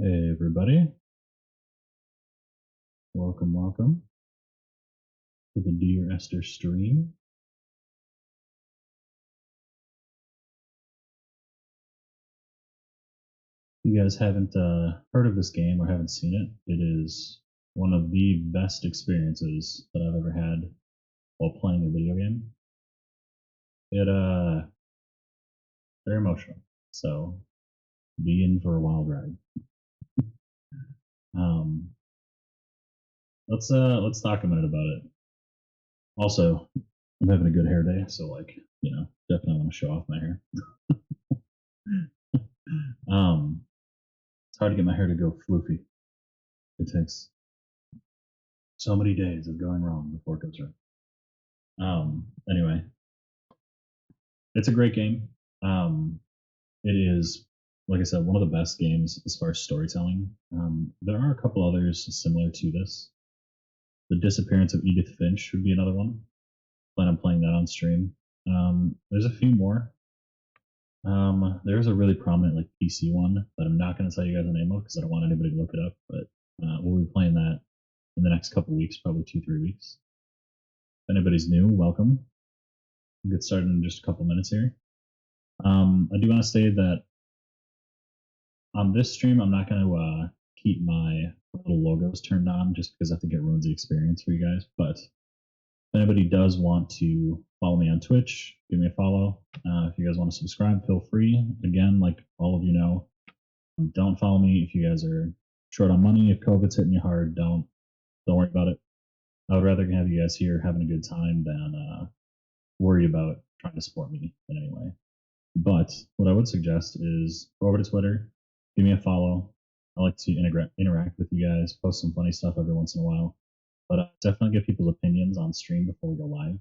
Hey everybody, welcome to the Dear Esther stream. If you guys haven't heard of this game or haven't seen it, it is one of the best experiences that I've ever had while playing a video game. It very emotional, so be in for a wild ride. Let's talk a minute about it. Also, I'm having a good hair day, so definitely want to show off my hair. It's hard to get my hair to go floofy. It takes so many days of going wrong before it goes right. Anyway, it's a great game. It is, like I said, one of the best games as far as storytelling. There are a couple others similar to this. The Disappearance of Edith Finch would be another one. Plan on playing that on stream. There's a few more. There's a really prominent PC one that I'm not going to tell you guys the name of because I don't want anybody to look it up. But we'll be playing that in the next couple weeks, probably 2-3 weeks. If anybody's new, welcome. We'll get started in just a couple minutes here. I do want to say that on this stream, I'm not going to keep my little logos turned on just because I think it ruins the experience for you guys. But if anybody does want to follow me on Twitch, give me a follow. If you guys want to subscribe, feel free. Again, like all of you know, don't follow me if you guys are short on money. If COVID's hitting you hard, don't worry about it. I would rather have you guys here having a good time than worry about trying to support me in any way. But what I would suggest is go over to Twitter, give me a follow. I like to interact with you guys, post some funny stuff every once in a while. But definitely get people's opinions on stream before we go live.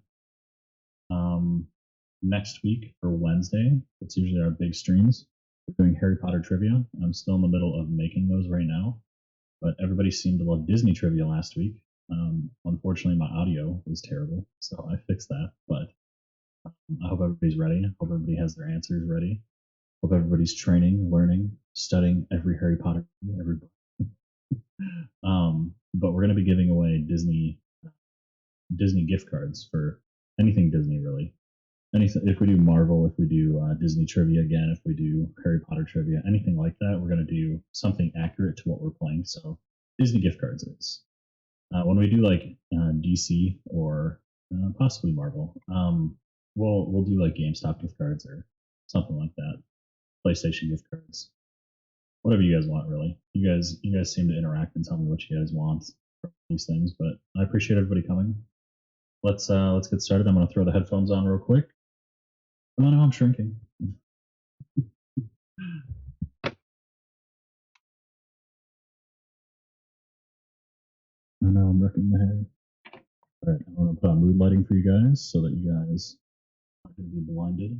Next week for Wednesday, that's usually our big streams. We're doing Harry Potter trivia. I'm still in the middle of making those right now. But everybody seemed to love Disney trivia last week. Unfortunately, my audio was terrible, so I fixed that. But I hope everybody's ready. I hope everybody has their answers ready. Hope everybody's training, learning, studying every Harry Potter movie, every book. But we're going to be giving away Disney gift cards for anything Disney, really. Anything. If we do Marvel, if we do Disney trivia again, if we do Harry Potter trivia, anything like that, we're going to do something accurate to what we're playing. So Disney gift cards is. When we do DC or possibly Marvel, we'll do GameStop gift cards or something like that. PlayStation gift cards, whatever you guys want, really. You guys seem to interact and tell me what you guys want from these things, but I appreciate everybody coming. Let's get started. I'm going to throw the headphones on real quick. Oh no, I'm shrinking. I know I'm wrecking the hair. All right, I'm going to put on mood lighting for you guys so that you guys aren't going to be blinded.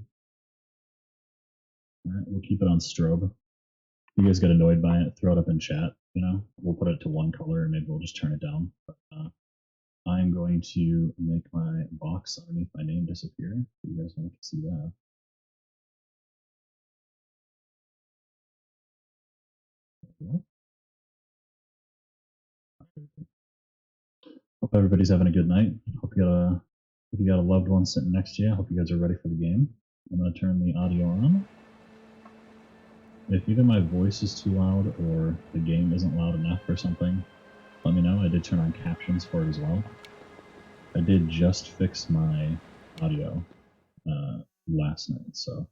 All right, we'll keep it on strobe. If you guys get annoyed by it, throw it up in chat. We'll put it to one color and maybe we'll just turn it down. But I'm going to make my box underneath my name disappear. You guys want to see that. There we go. Hope everybody's having a good night. Hope if you got a loved one sitting next to you, I hope you guys are ready for the game. I'm going to turn the audio on. If either my voice is too loud or the game isn't loud enough or something, let me know. I did turn on captions for it as well. I did just fix my audio last night, so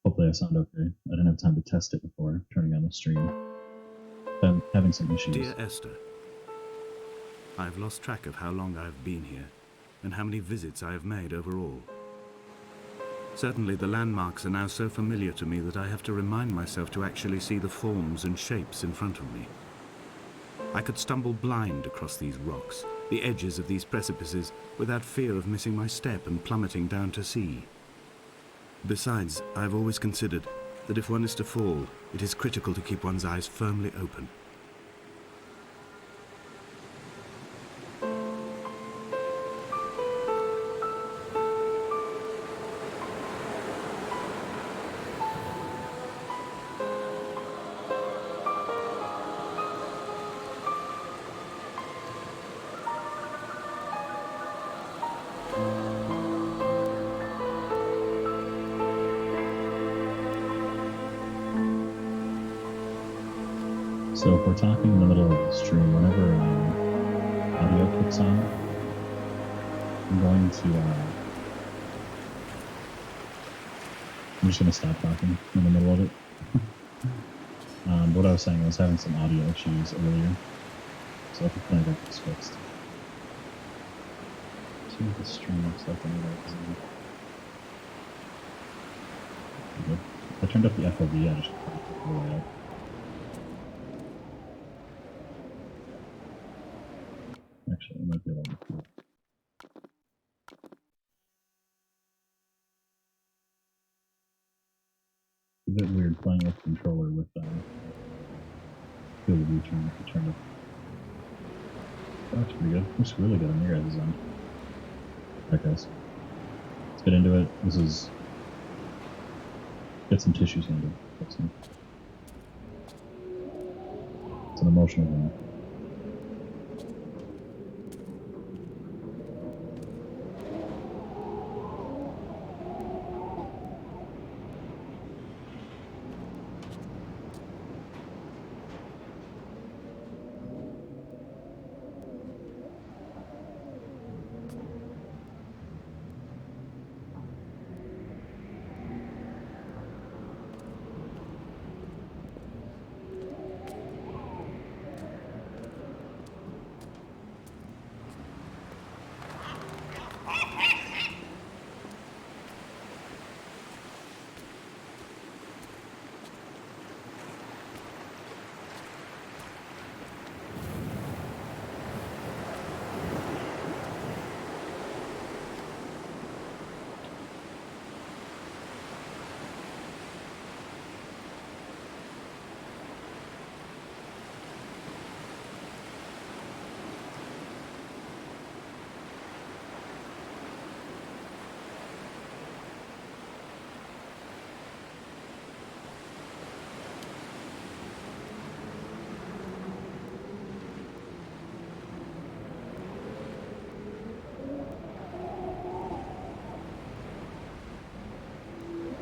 hopefully I sound okay. I didn't have time to test it before turning on the stream. I'm having some issues. Dear Esther, I've lost track of how long I've been here and how many visits I have made overall. Certainly the landmarks are now so familiar to me that I have to remind myself to actually see the forms and shapes in front of me. I could stumble blind across these rocks, the edges of these precipices, without fear of missing my step and plummeting down to sea. Besides, I've always considered that if one is to fall, it is critical to keep one's eyes firmly open. So if we're talking in the middle of the stream, whenever audio kicks on, I'm going to I'm just gonna stop talking in the middle of it. What I was saying, I was having some audio issues earlier, so hopefully I got this fixed. See what the stream looks like anyway. Good. I turned up the FOV, I just cranked it all the way up. Actually, it might be a little bit cool. A bit weird playing with the controller with field of view turned up. That's pretty good. Looks really good on your guys' end. Alright guys, let's get into it. This is get some tissues handled. It's an emotional game.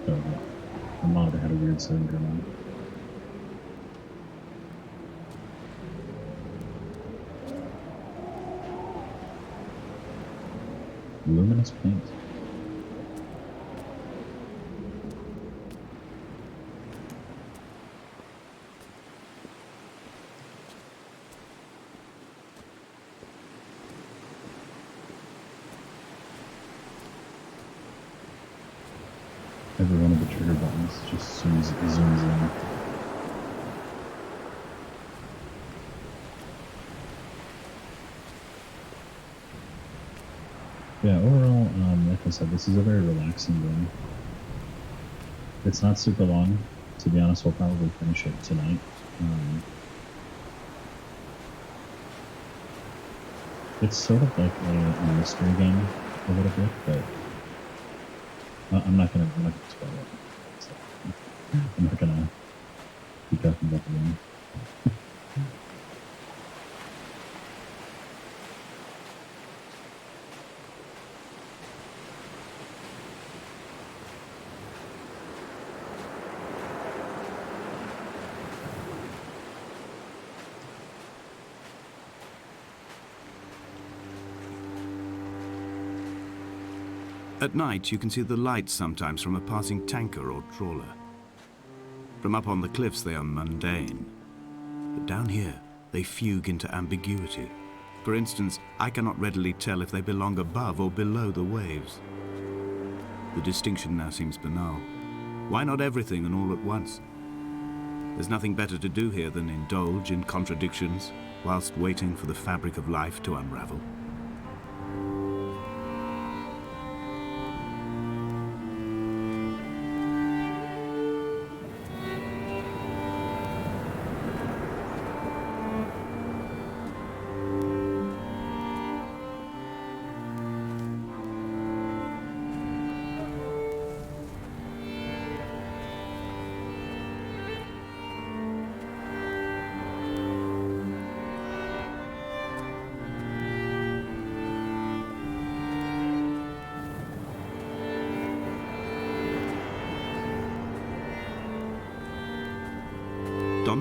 So the monitor had a weird setting going on. Luminous paint. Every one of the trigger buttons just zooms in. Yeah, overall, like I said, this is a very relaxing game. It's not super long. To be honest, we'll probably finish it tonight. It's sort of like a mystery game a little bit, but I'm not gonna spoil it. So, I'm not gonna keep talking about the game. At night, you can see the lights sometimes from a passing tanker or trawler. From up on the cliffs, they are mundane. But down here, they fugue into ambiguity. For instance, I cannot readily tell if they belong above or below the waves. The distinction now seems banal. Why not everything and all at once? There's nothing better to do here than indulge in contradictions whilst waiting for the fabric of life to unravel.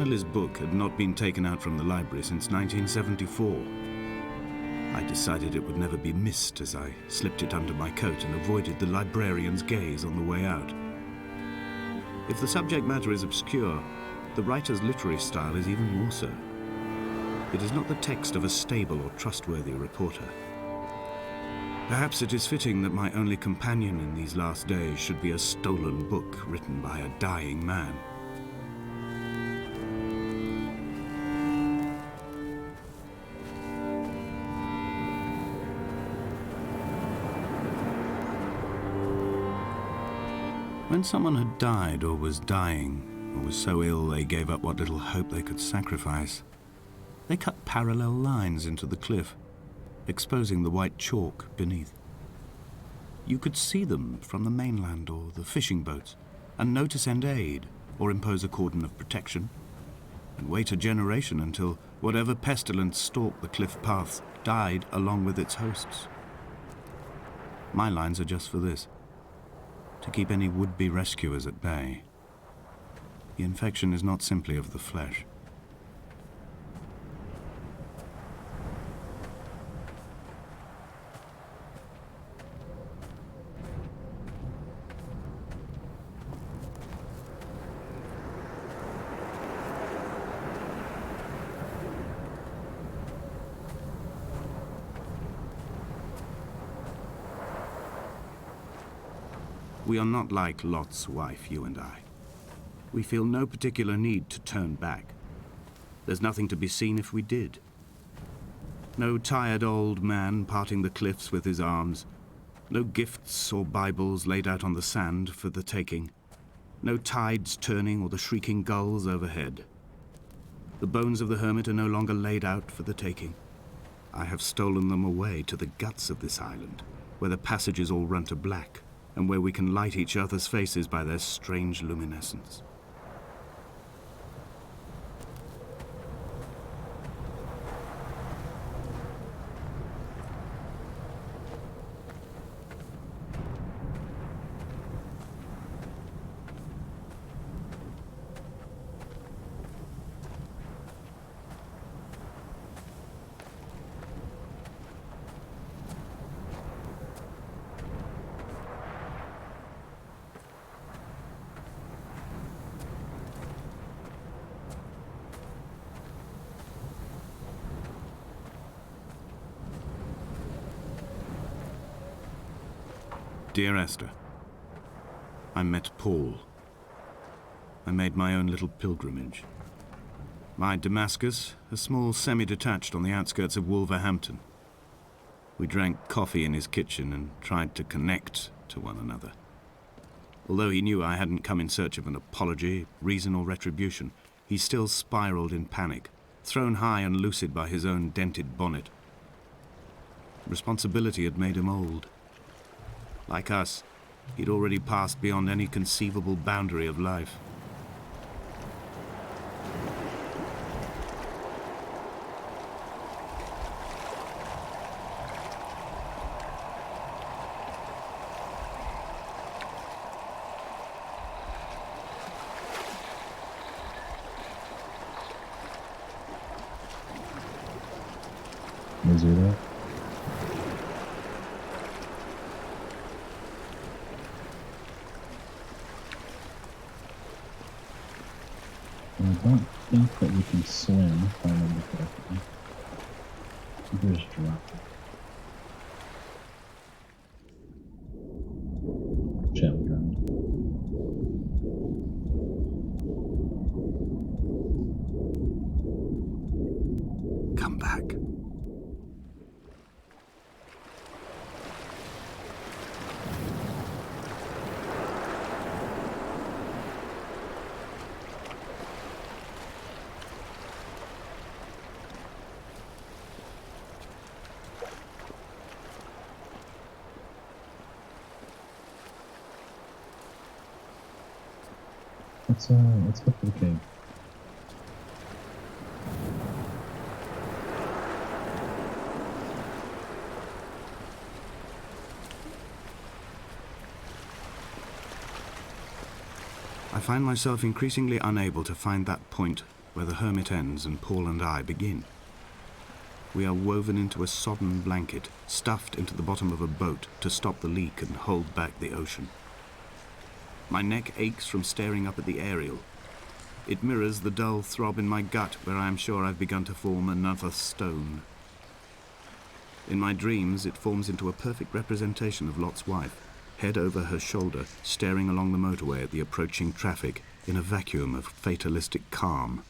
Emily's book had not been taken out from the library since 1974. I decided it would never be missed as I slipped it under my coat and avoided the librarian's gaze on the way out. If the subject matter is obscure, the writer's literary style is even more so. It is not the text of a stable or trustworthy reporter. Perhaps it is fitting that my only companion in these last days should be a stolen book written by a dying man. When someone had died or was dying, or was so ill they gave up what little hope they could sacrifice, they cut parallel lines into the cliff, exposing the white chalk beneath. You could see them from the mainland or the fishing boats, and know to send aid or impose a cordon of protection, and wait a generation until whatever pestilence stalked the cliff paths died along with its hosts. My lines are just for this: to keep any would-be rescuers at bay. The infection is not simply of the flesh. We are not like Lot's wife, you and I. We feel no particular need to turn back. There's nothing to be seen if we did. No tired old man parting the cliffs with his arms. No gifts or Bibles laid out on the sand for the taking. No tides turning or the shrieking gulls overhead. The bones of the hermit are no longer laid out for the taking. I have stolen them away to the guts of this island, where the passages all run to black, and where we can light each other's faces by their strange luminescence. Dear Esther, I met Paul. I made my own little pilgrimage. My Damascus, a small semi-detached on the outskirts of Wolverhampton. We drank coffee in his kitchen and tried to connect to one another. Although he knew I hadn't come in search of an apology, reason or retribution, he still spiraled in panic, thrown high and lucid by his own dented bonnet. Responsibility had made him old. Like us, he'd already passed beyond any conceivable boundary of life. Is there that? I don't think that we can swim, if I remember correctly. We'll just drop it. Channel drowned. Come back. Let's go for the cave. I find myself increasingly unable to find that point where the hermit ends and Paul and I begin. We are woven into a sodden blanket, stuffed into the bottom of a boat to stop the leak and hold back the ocean. My neck aches from staring up at the aerial. It mirrors the dull throb in my gut where I am sure I've begun to form another stone. In my dreams, it forms into a perfect representation of Lot's wife, head over her shoulder, staring along the motorway at the approaching traffic in a vacuum of fatalistic calm.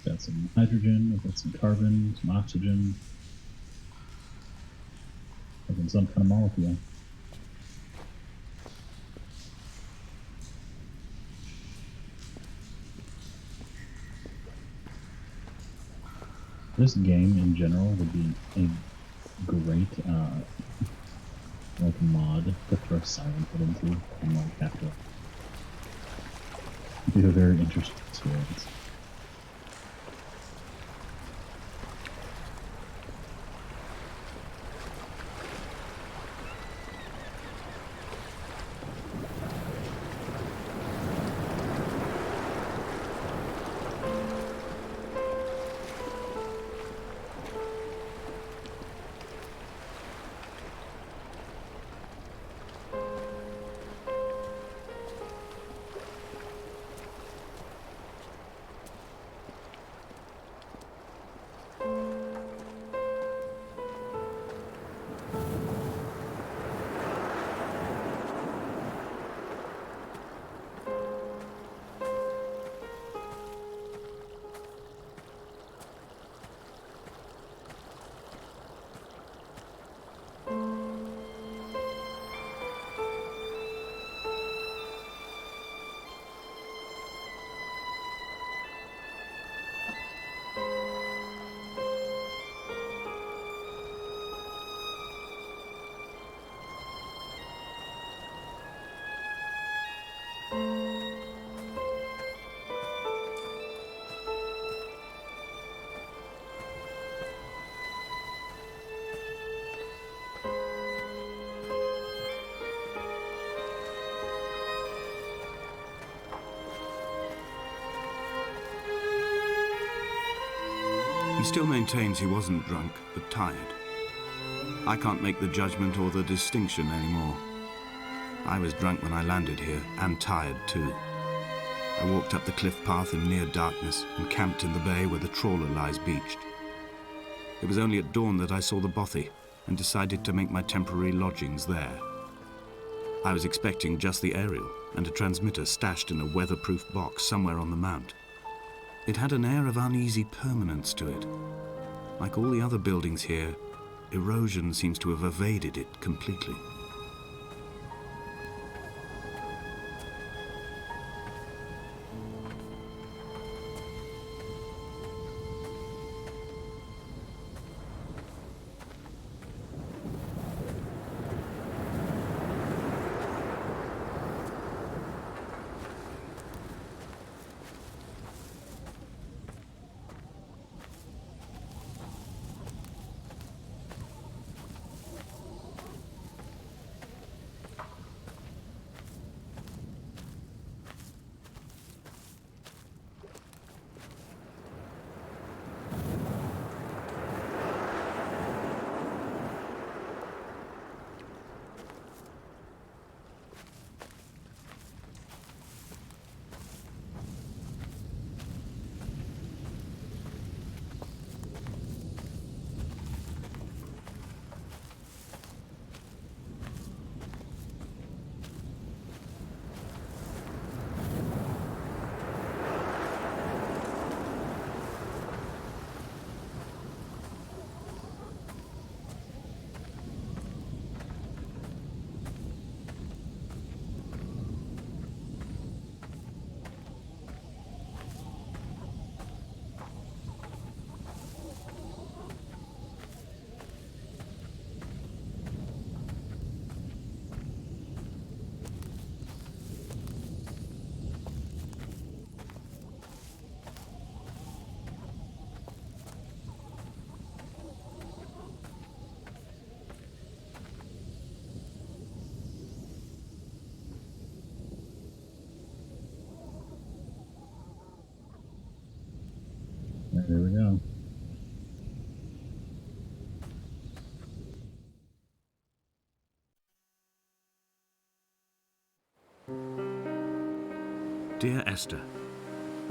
Got some hydrogen, I've got some carbon, some oxygen. Like in some kind of molecule. This game in general would be a great like mod to throw silent into and like have to be a very interesting experience. He still maintains he wasn't drunk, but tired. I can't make the judgment or the distinction anymore. I was drunk when I landed here, and tired too. I walked up the cliff path in near darkness and camped in the bay where the trawler lies beached. It was only at dawn that I saw the bothy and decided to make my temporary lodgings there. I was expecting just the aerial and a transmitter stashed in a weatherproof box somewhere on the mount. It had an air of uneasy permanence to it. Like all the other buildings here, erosion seems to have evaded it completely. Dear Esther,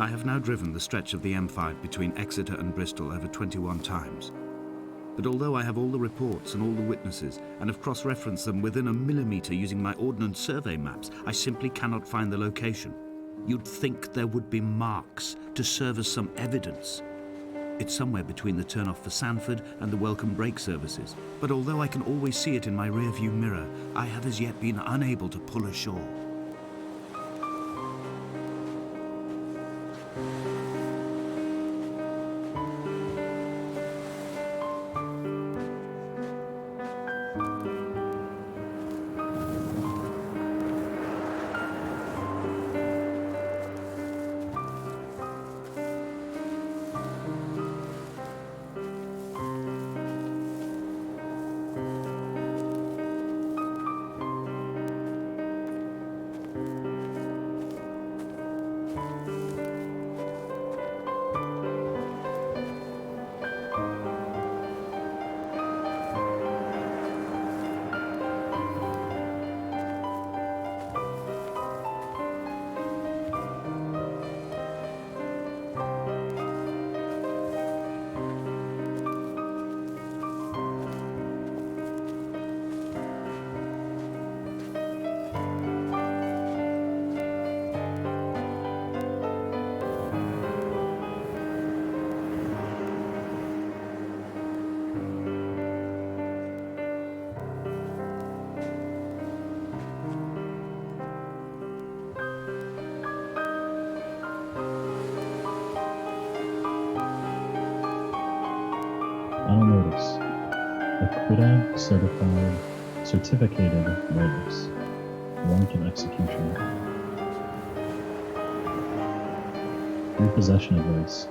I have now driven the stretch of the M5 between Exeter and Bristol over 21 times. But although I have all the reports and all the witnesses and have cross-referenced them within a millimetre using my Ordnance Survey maps, I simply cannot find the location. You'd think there would be marks to serve as some evidence. It's somewhere between the turnoff for Sanford and the welcome brake services. But although I can always see it in my rearview mirror, I have as yet been unable to pull ashore. Final notice. Acquittal certificated notice. Warrant of execution. Repossession advice.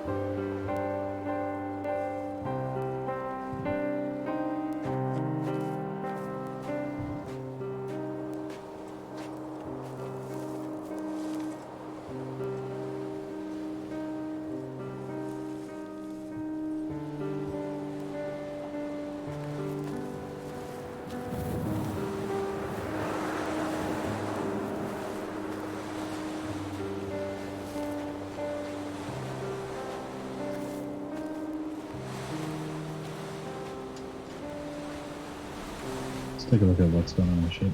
Let's take a look at what's going on in the ship.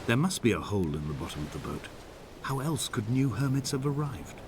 There must be a hole in the bottom of the boat. How else could new hermits have arrived?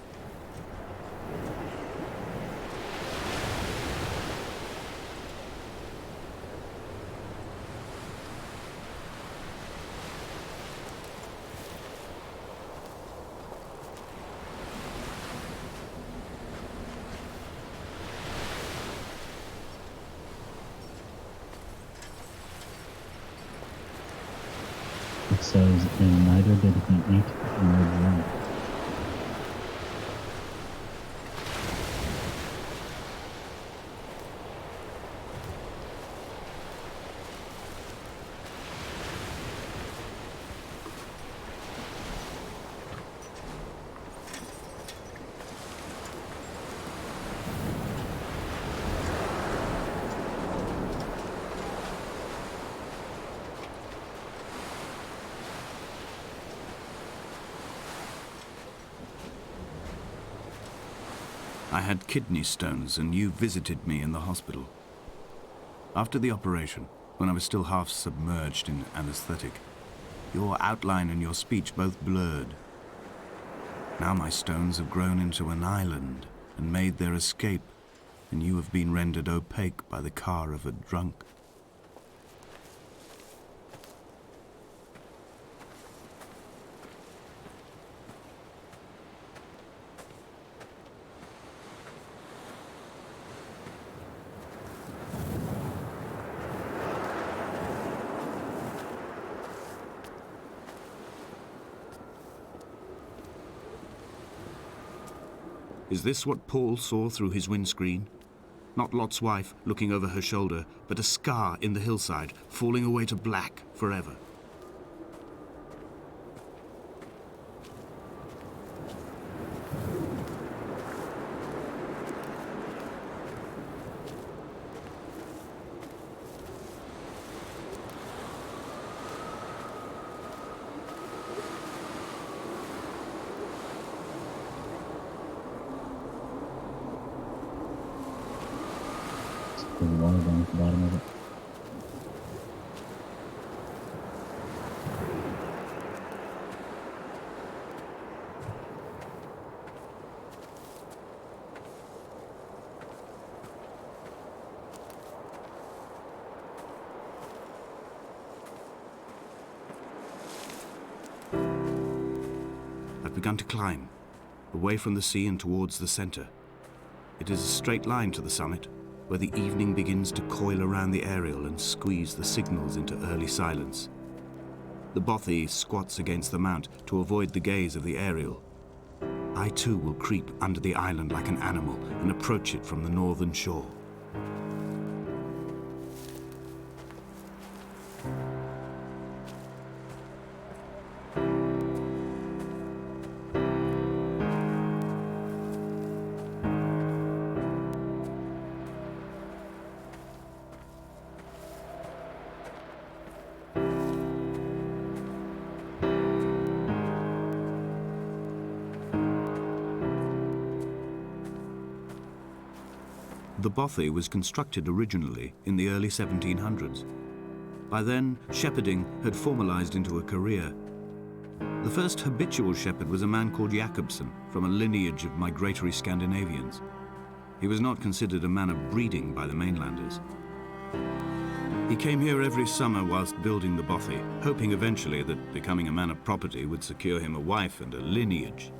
It says, and neither did he eat nor drink. I had kidney stones, and you visited me in the hospital. After the operation, when I was still half submerged in anesthetic, your outline and your speech both blurred. Now my stones have grown into an island and made their escape, and you have been rendered opaque by the car of a drunk. Is this what Paul saw through his windscreen? Not Lot's wife looking over her shoulder, but a scar in the hillside, falling away to black forever. There's water down at the bottom of it. I've begun to climb, away from the sea and towards the center. It is a straight line to the summit, where the evening begins to coil around the aerial and squeeze the signals into early silence. The bothy squats against the mount to avoid the gaze of the aerial. I too will creep under the island like an animal and approach it from the northern shore. The bothy was constructed originally in the early 1700s. By then, shepherding had formalized into a career. The first habitual shepherd was a man called Jakobsen, from a lineage of migratory Scandinavians. He was not considered a man of breeding by the mainlanders. He came here every summer whilst building the bothy, hoping eventually that becoming a man of property would secure him a wife and a lineage.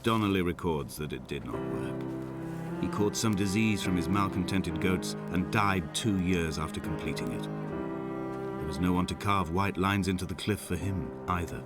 Donnelly records that it did not work. He caught some disease from his malcontented goats and died 2 years after completing it. There was no one to carve white lines into the cliff for him either.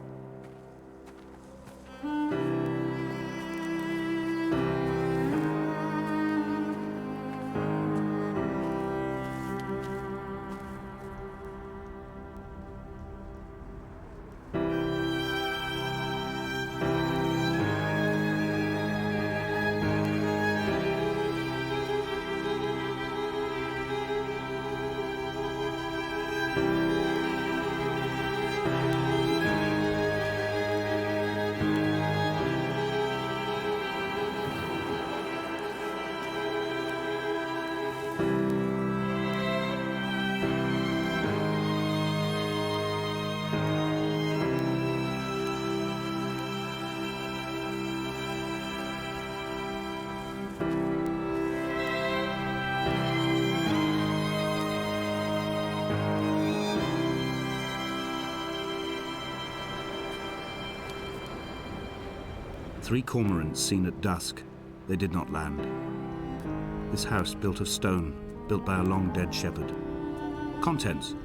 Three cormorants seen at dusk. They did not land. This house built of stone, built by a long-dead shepherd. Contents: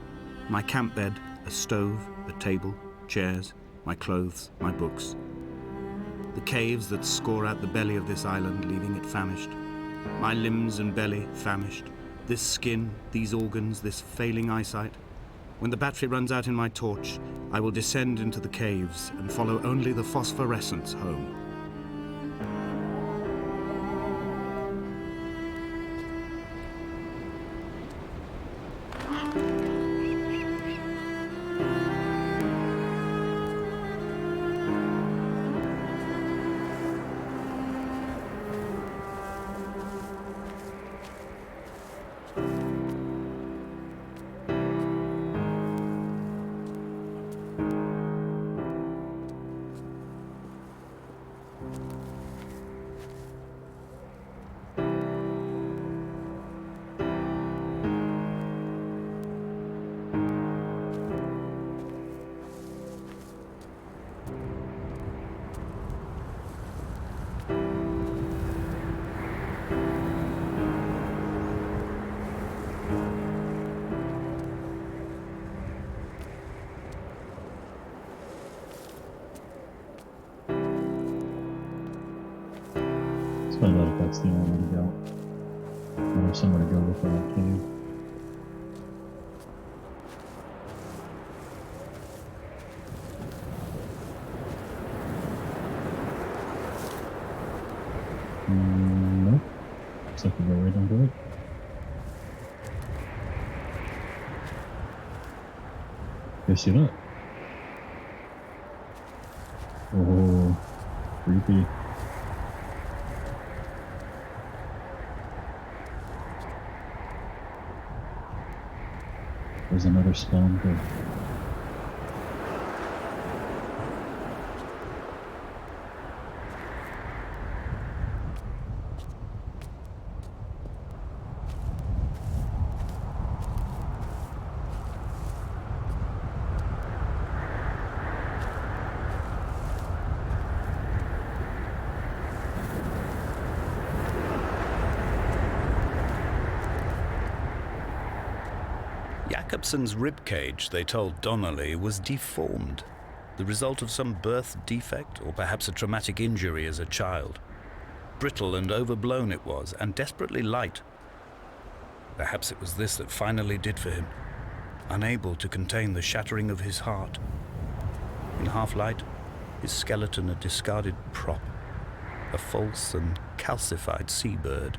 my camp bed, a stove, a table, chairs, my clothes, my books. The caves that score out the belly of this island, leaving it famished. My limbs and belly famished. This skin, these organs, this failing eyesight. When the battery runs out in my torch, I will descend into the caves and follow only the phosphorescence home. find out if that's the only one to go. Or if somewhere to go before that cave. Nope. Looks like we go right into it. You see that? Oh, creepy. There's another spawn cave. Jakobsen's ribcage, they told Donnelly, was deformed, the result of some birth defect or perhaps a traumatic injury as a child. Brittle and overblown it was, and desperately light. Perhaps it was this that finally did for him, unable to contain the shattering of his heart. In half-light, his skeleton a discarded prop, a false and calcified seabird.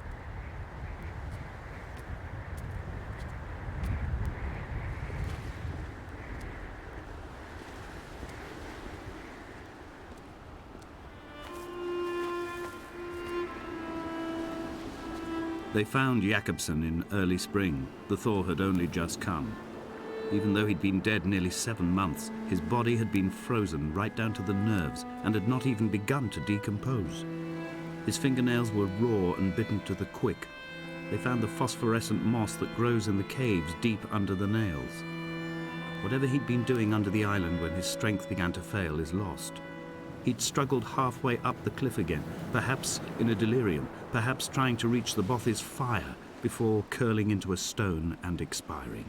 They found Jakobsen in early spring. The thaw had only just come. Even though he'd been dead nearly 7 months, his body had been frozen right down to the nerves and had not even begun to decompose. His fingernails were raw and bitten to the quick. They found the phosphorescent moss that grows in the caves deep under the nails. Whatever he'd been doing under the island when his strength began to fail is lost. He'd struggled halfway up the cliff again, perhaps in a delirium, perhaps trying to reach the Bothy's fire before curling into a stone and expiring.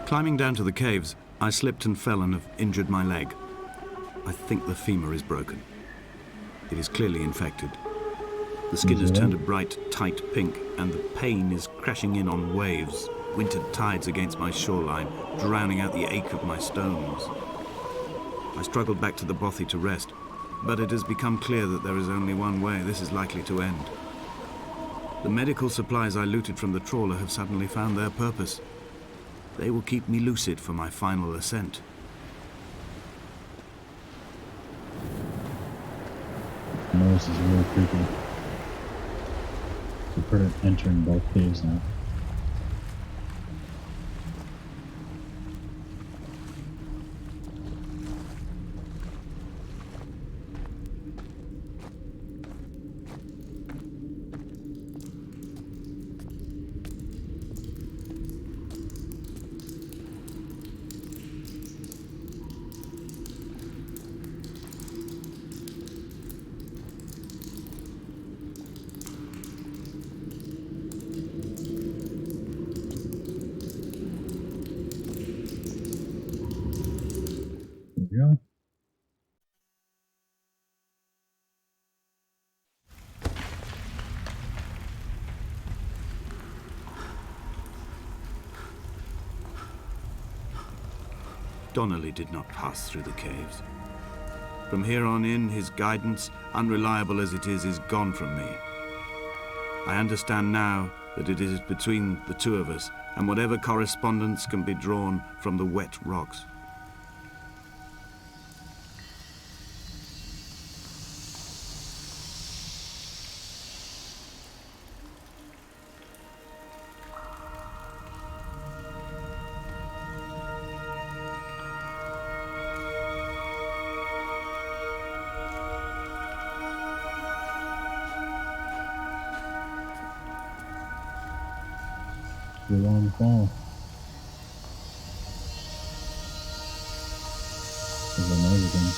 Climbing down to the caves, I slipped and fell and have injured my leg. I think the femur is broken. It is clearly infected. The skin has turned a bright, tight pink, and the pain is crashing in on waves, wintered tides against my shoreline, drowning out the ache of my stones. I struggled back to the Bothy to rest, but it has become clear that there is only one way this is likely to end. The medical supplies I looted from the trawler have suddenly found their purpose. They will keep me lucid for my final ascent. No, this is really creepy. So we're entering both caves now. There we go. Donnelly did not pass through the caves. From here on in, his guidance, unreliable as it is gone from me. I understand now that it is between the two of us, and whatever correspondence can be drawn from the wet rocks. a long fall. There's a noise again.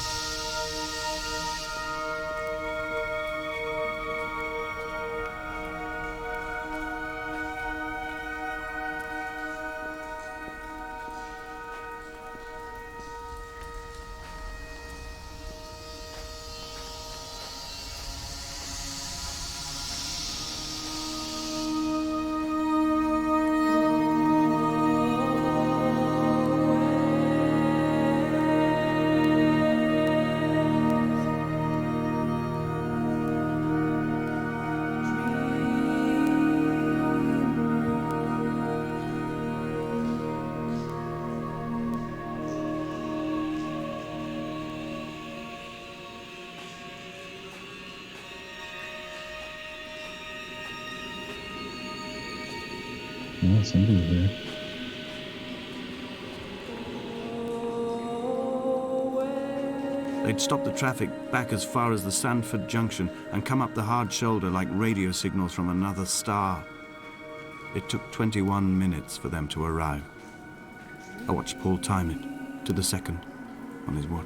Oh, somebody's here. They'd stopped the traffic back as far as the Sandford Junction and come up the hard shoulder like radio signals from another star. It took 21 minutes for them to arrive. I watched Paul time it to the second on his watch.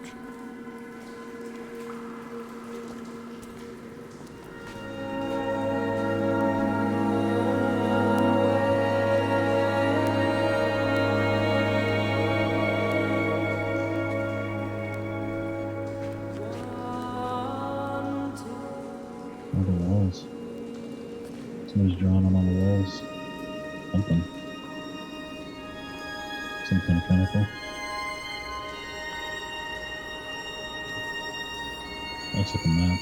On the walls. Somebody's drawing them on the walls. Something. Some kind of chemical. Looks like a map.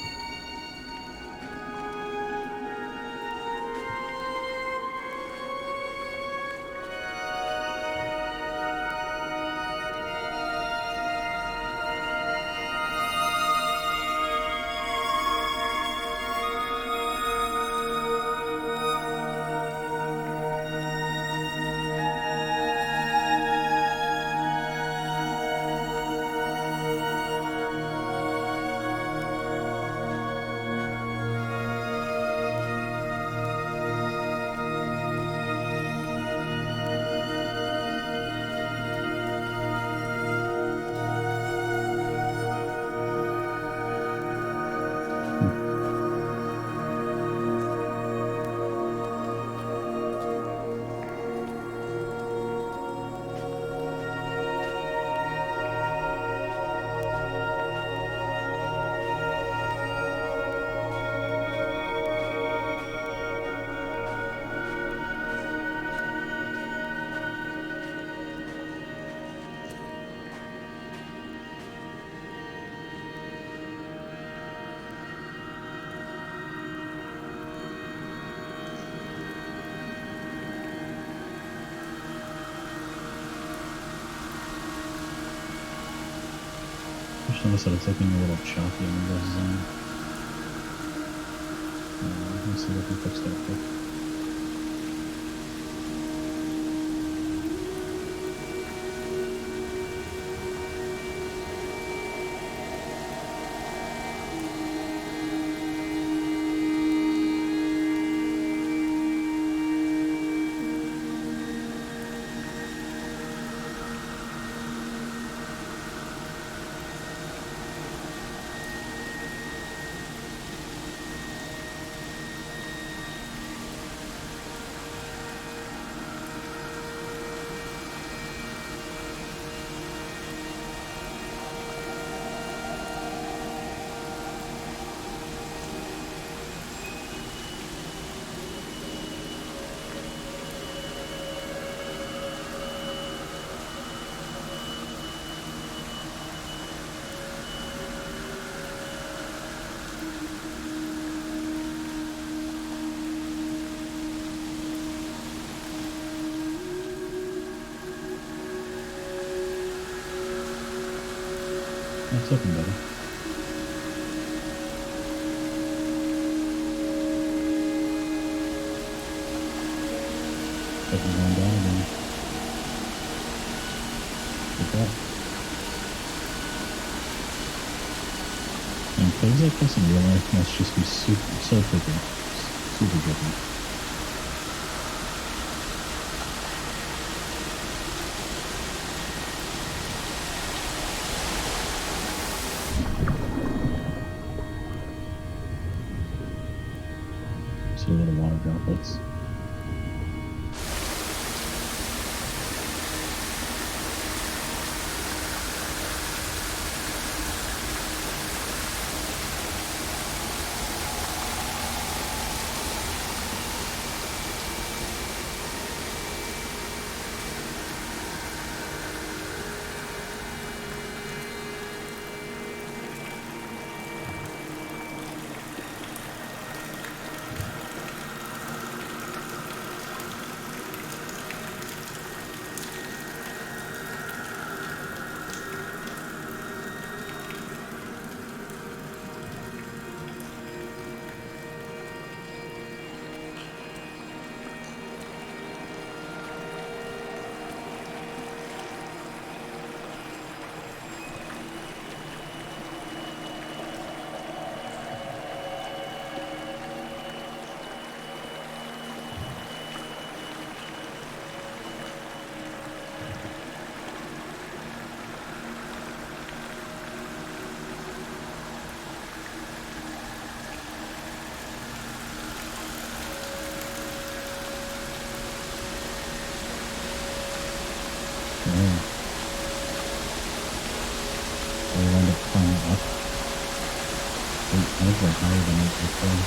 Just noticed that it's looking a little choppy in the design. Let's see if I can fix that quick. That's looking better. Looking going down again. Like that. And things like this in real life must just be so tricky. Super tricky. droplets. So we'll end up climbing up. I think we're higher than it before.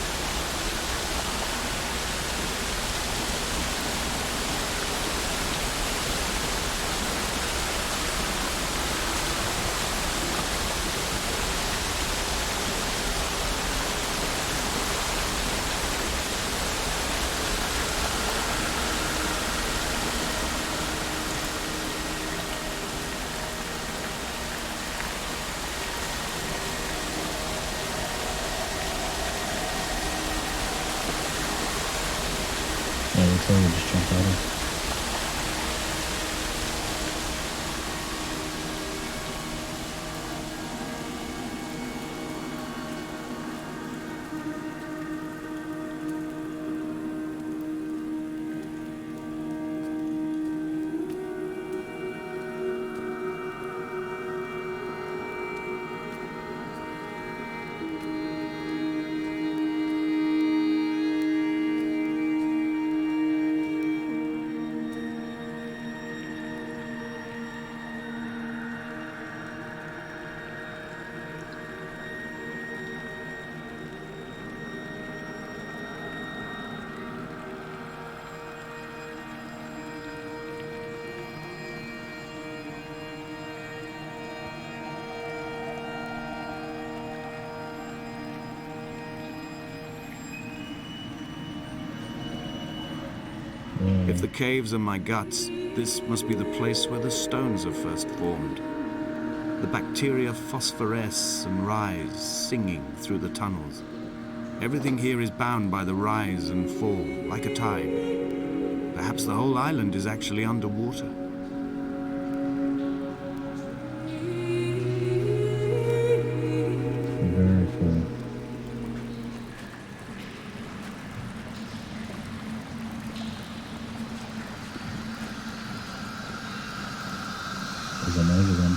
Yeah, looks like we just jumped out of. If the caves are my guts, this must be the place where the stones are first formed. The bacteria phosphoresce and rise, singing through the tunnels. Everything here is bound by the rise and fall, like a tide. Perhaps the whole island is actually underwater. Very cool. There's a noise again.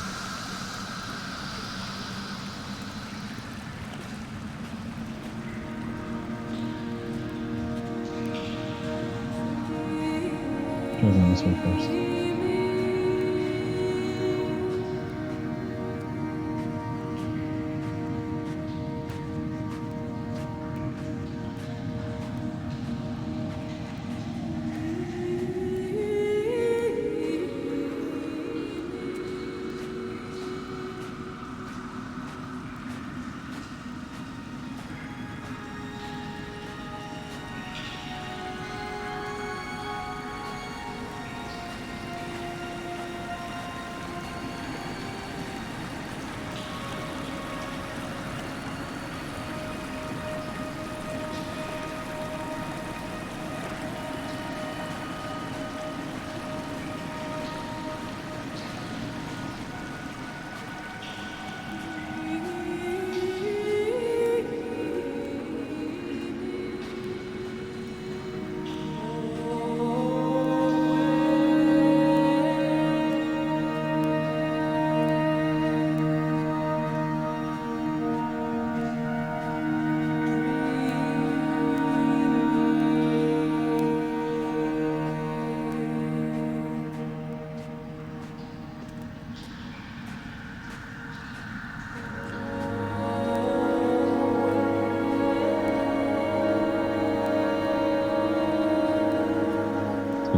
Goes on this way first.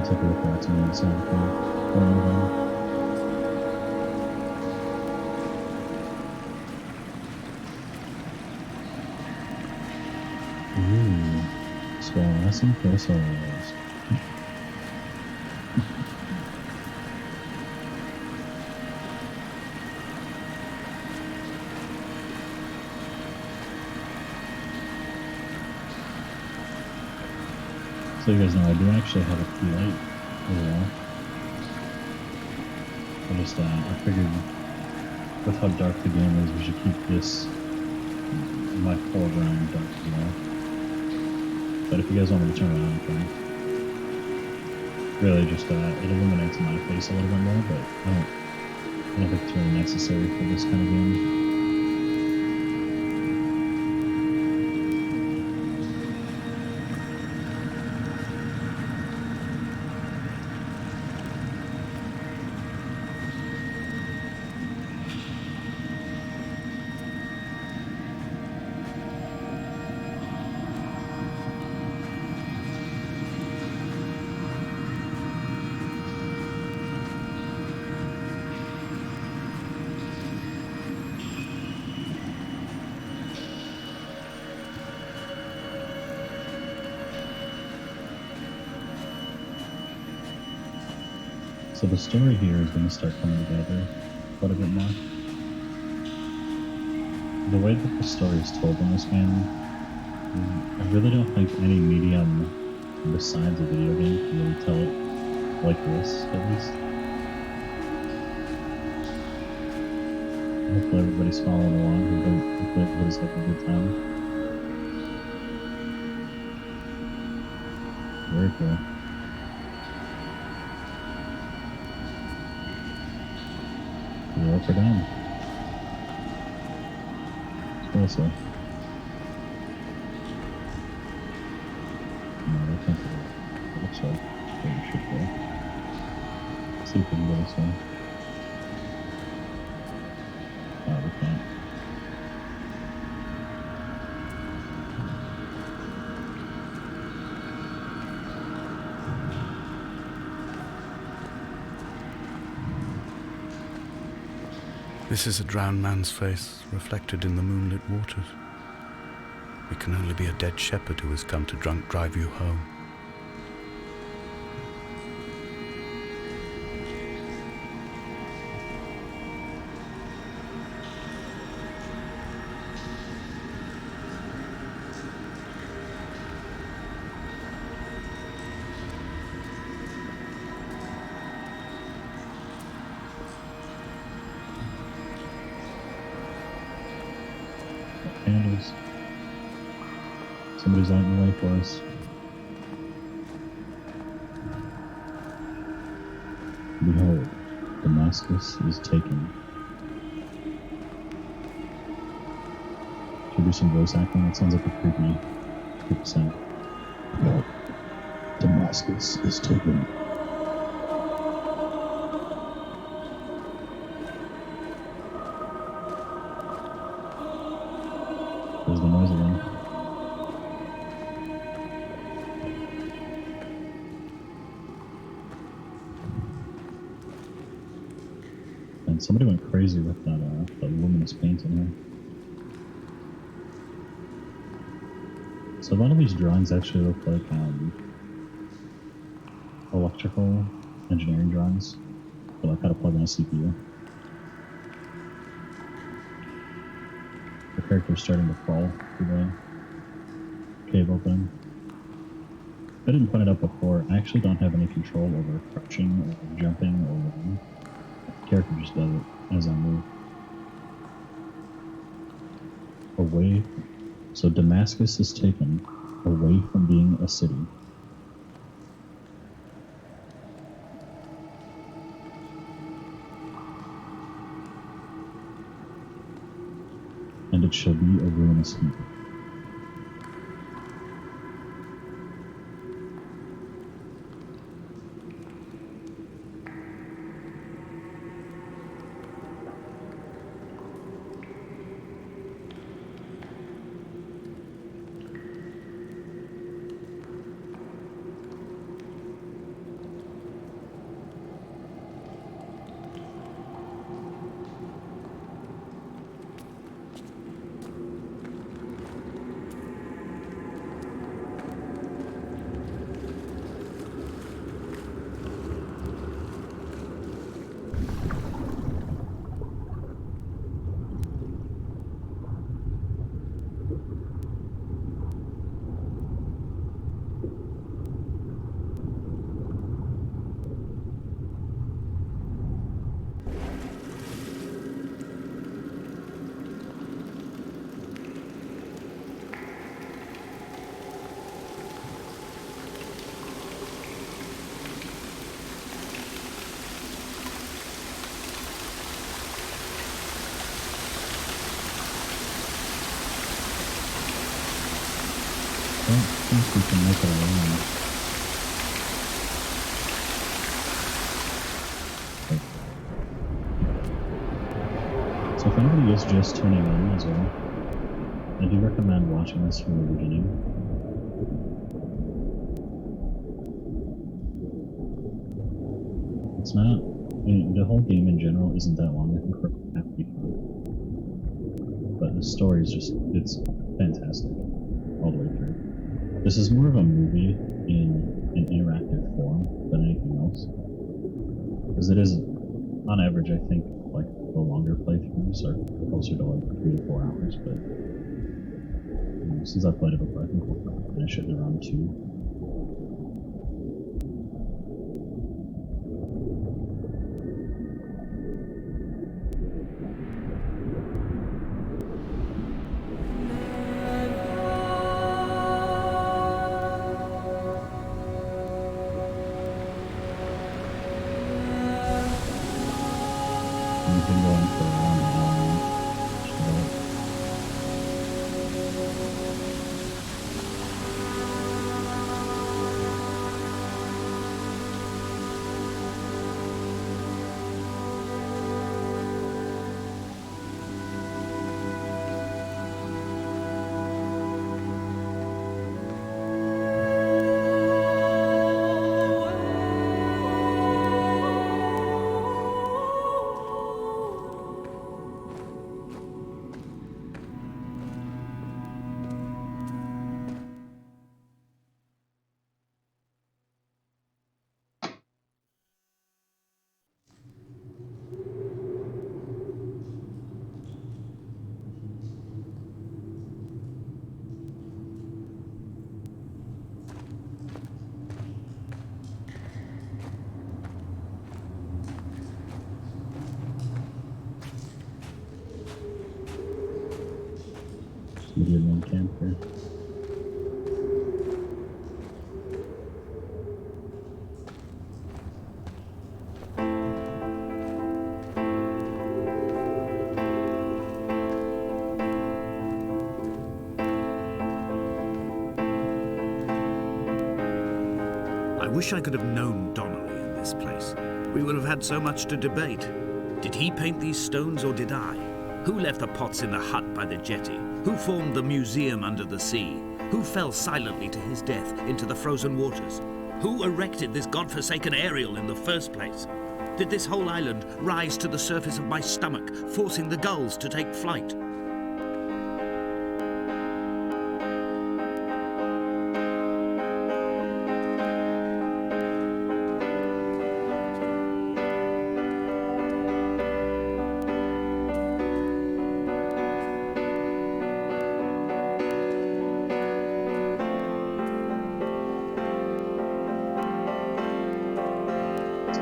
looks like a little box on the inside of the corner there. Ooh, spawning fossils. So you guys know, I do actually have a key light as well. I figured with how dark the game is, we should keep this my foreground dark as well. But if you guys want me to turn around, you can. Really just, it illuminates my face a little bit more, but I don't think it's really necessary for this kind of game. So the story here is going to start coming together quite a bit more. The way that the story is told in this game, I really don't think any medium besides a video game can really tell it like this, at least. Hopefully everybody's following along. Hopefully everybody's having a good time. Very cool. You're up or down? Let's go this way. No, I can't do that. It looks like where we should go. Let's see if we can go this way. Oh, we can't. This is a drowned man's face, reflected in the moonlit waters. It can only be a dead shepherd who has come to drunk drive you home. Candles. Somebody's lighting the way for us. Behold, Damascus is taken. Should we do some voice acting? That sounds like a creepy sound. Behold, Damascus is taken. There's the noise again. And somebody went crazy with that luminous paint in here. So a lot of these drawings actually look like electrical engineering drawings, but like how to plug in a CPU. The character's starting to fall through the cave opening. I didn't point it out before, I actually don't have any control over crouching or jumping or running. The character just does it as I move. Away. So Damascus is taken away from being a city. And it shall be a ruinous heap. we can make it around. So if anybody is just tuning in as well, I do recommend watching this from the beginning. It's not, the whole game in general isn't that long. I think we're half the fun. But the story is just, it's fantastic all the way through. This is more of a movie in an interactive form than anything else. Because it is, on average, I think, like, the longer playthroughs are closer to like 3 to 4 hours, but since I've played it before, I think we'll finish it in around 2. We've been going for around an hour now. Just about. We did one camp here. I wish I could have known Donnelly in this place. We would have had so much to debate. Did he paint these stones or did I? Who left the pots in the hut by the jetty? Who formed the museum under the sea? Who fell silently to his death into the frozen waters? Who erected this godforsaken aerial in the first place? Did this whole island rise to the surface of my stomach, forcing the gulls to take flight?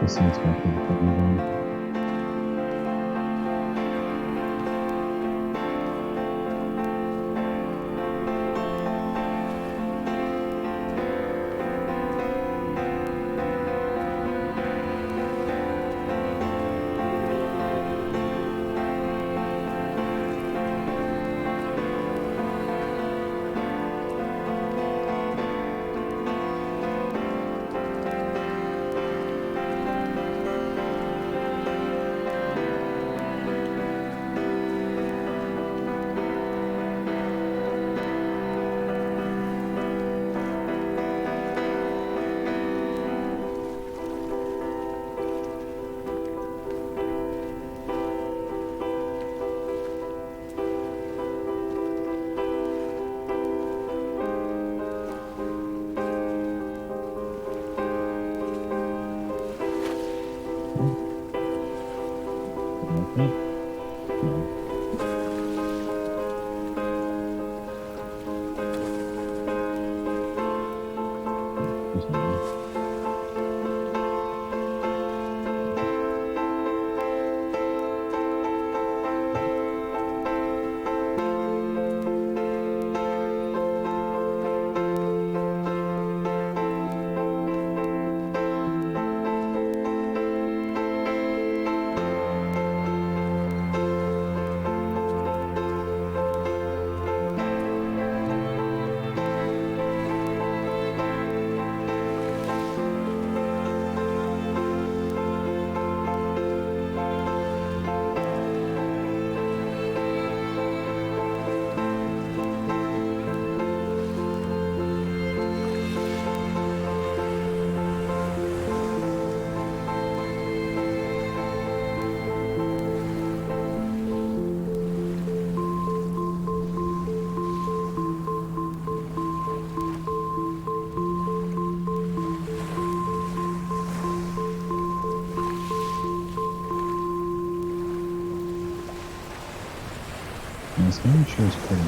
Let's see what's back here before we move on. And this game sure is pretty.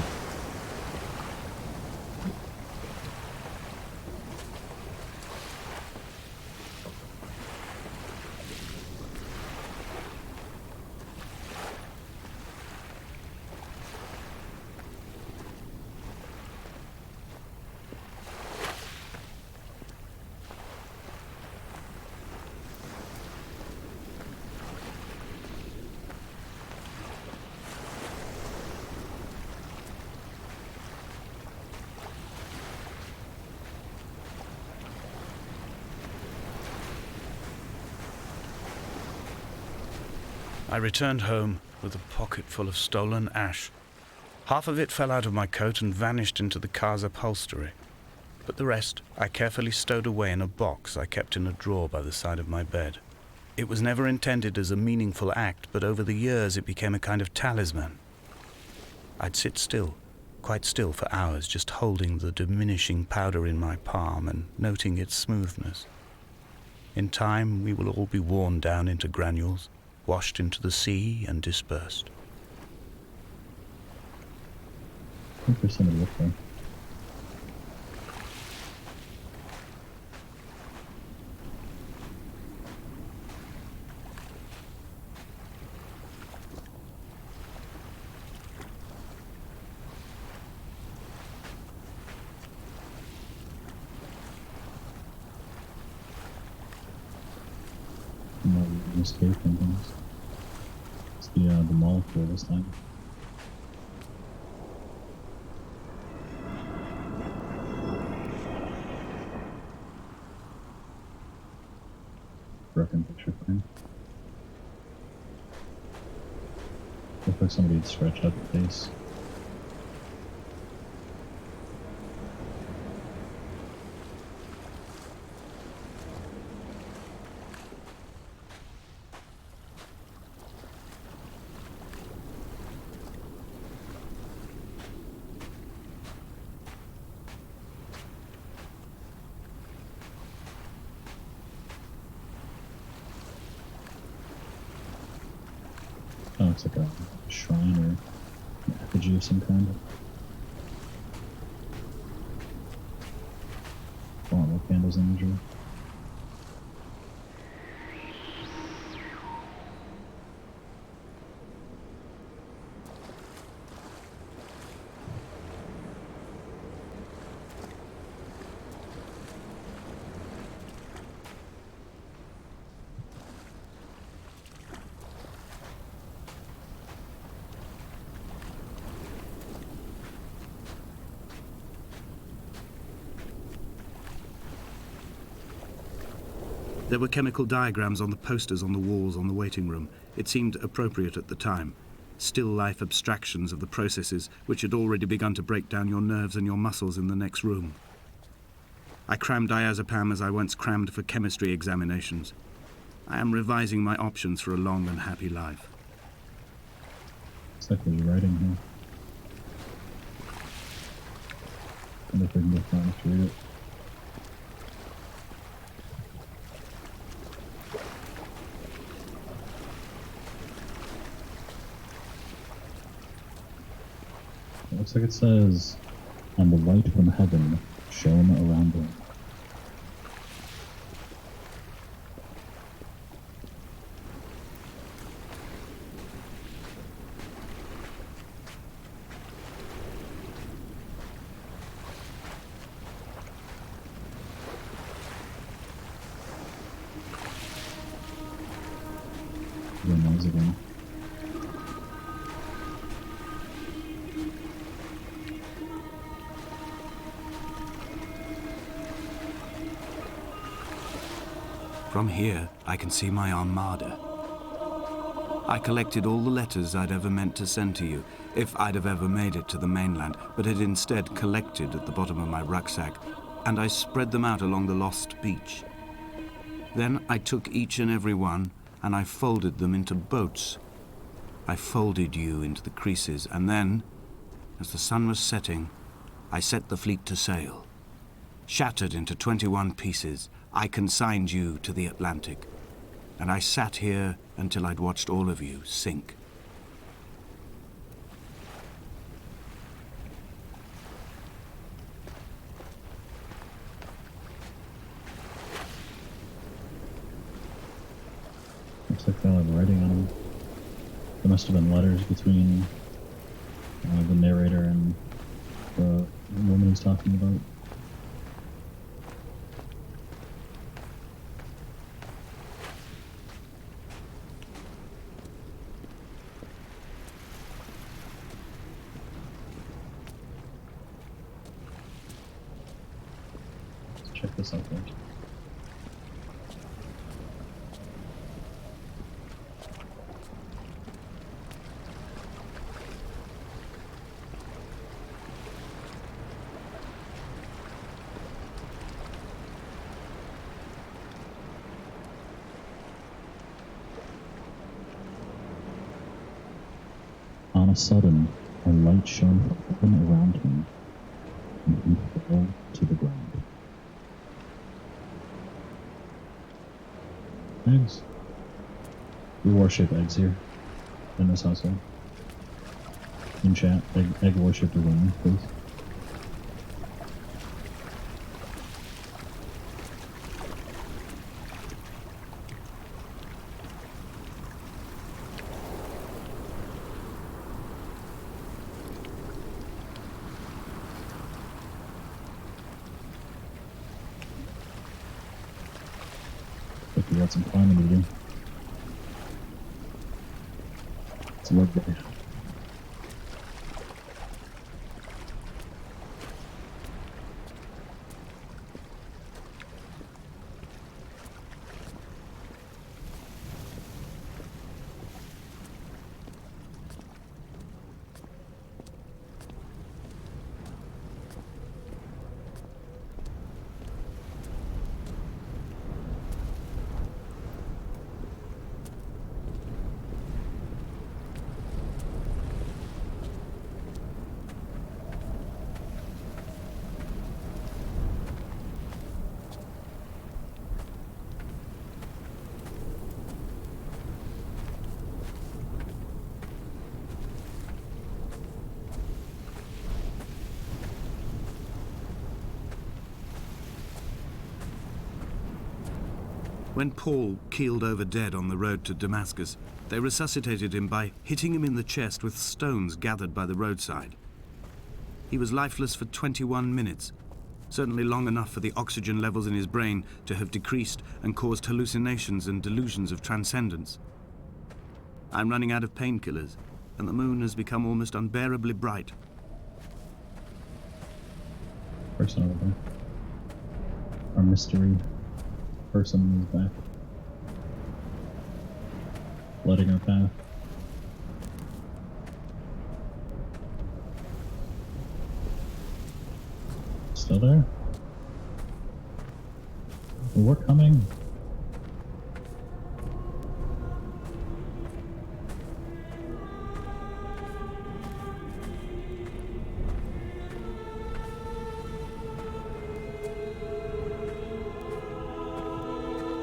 I returned home with a pocket full of stolen ash. Half of it fell out of my coat and vanished into the car's upholstery, but the rest I carefully stowed away in a box I kept in a drawer by the side of my bed. It was never intended as a meaningful act, but over the years it became a kind of talisman. I'd sit still, quite still for hours, just holding the diminishing powder in my palm and noting its smoothness. In time, we will all be worn down into granules, washed into the sea and dispersed. I think there's somebody up there. No escape and things. It's the molecule this time. Broken picture frame. Looks like somebody had stretched out the face. Oh, it's like a shrine or an effigy of some kind. Gauntlet candles imagery. There were chemical diagrams on the posters on the walls on the waiting room. It seemed appropriate at the time. Still life abstractions of the processes which had already begun to break down your nerves and your muscles in the next room. I crammed diazepam as I once crammed for chemistry examinations. I am revising my options for a long and happy life. Looks like there's writing here. I wonder if we can get Thomas to read it. It looks like it says, "And the light from heaven shone around them." Very noisy again. From here, I can see my armada. I collected all the letters I'd ever meant to send to you, if I'd have ever made it to the mainland, but had instead collected at the bottom of my rucksack, and I spread them out along the lost beach. Then I took each and every one, and I folded them into boats. I folded you into the creases, and then, as the sun was setting, I set the fleet to sail. Shattered into 21 pieces, I consigned you to the Atlantic, and I sat here until I'd watched all of you sink. Looks like they all have writing on them. There must have been letters between the narrator and the woman he's talking about. Let's check this out first. On a sudden, a light shone from heaven around him, and he fell to the ground. Eggs. We worship eggs here, in this household. In chat, egg worship is only, please. If we got some climbing to do. It's lovely. When Paul keeled over dead on the road to Damascus, they resuscitated him by hitting him in the chest with stones gathered by the roadside. He was lifeless for 21 minutes, certainly long enough for the oxygen levels in his brain to have decreased and caused hallucinations and delusions of transcendence. I'm running out of painkillers, and the moon has become almost unbearably bright. Person over there. Our mystery person is back. Flooding our path. Still there? We're coming.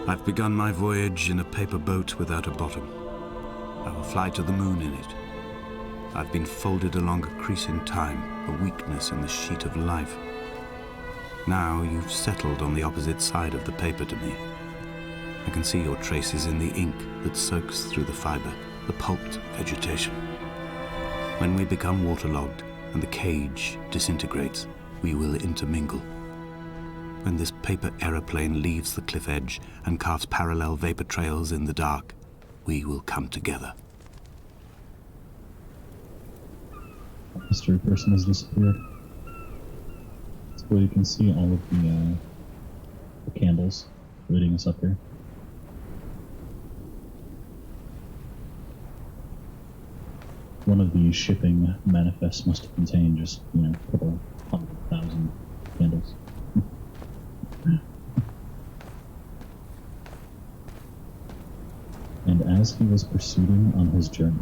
I've begun my voyage in a paper boat without a bottom. I will fly to the moon in it. I've been folded along a crease in time, a weakness in the sheet of life. Now you've settled on the opposite side of the paper to me. I can see your traces in the ink that soaks through the fiber, the pulped vegetation. When we become waterlogged and the cage disintegrates, we will intermingle. When this paper aeroplane leaves the cliff edge and carves parallel vapor trails in the dark, we will come together. The mystery person has disappeared. So you can see all of the candles leading us up here. One of the shipping manifests must contain just, a couple 100,000 candles. And as he was proceeding on his journey,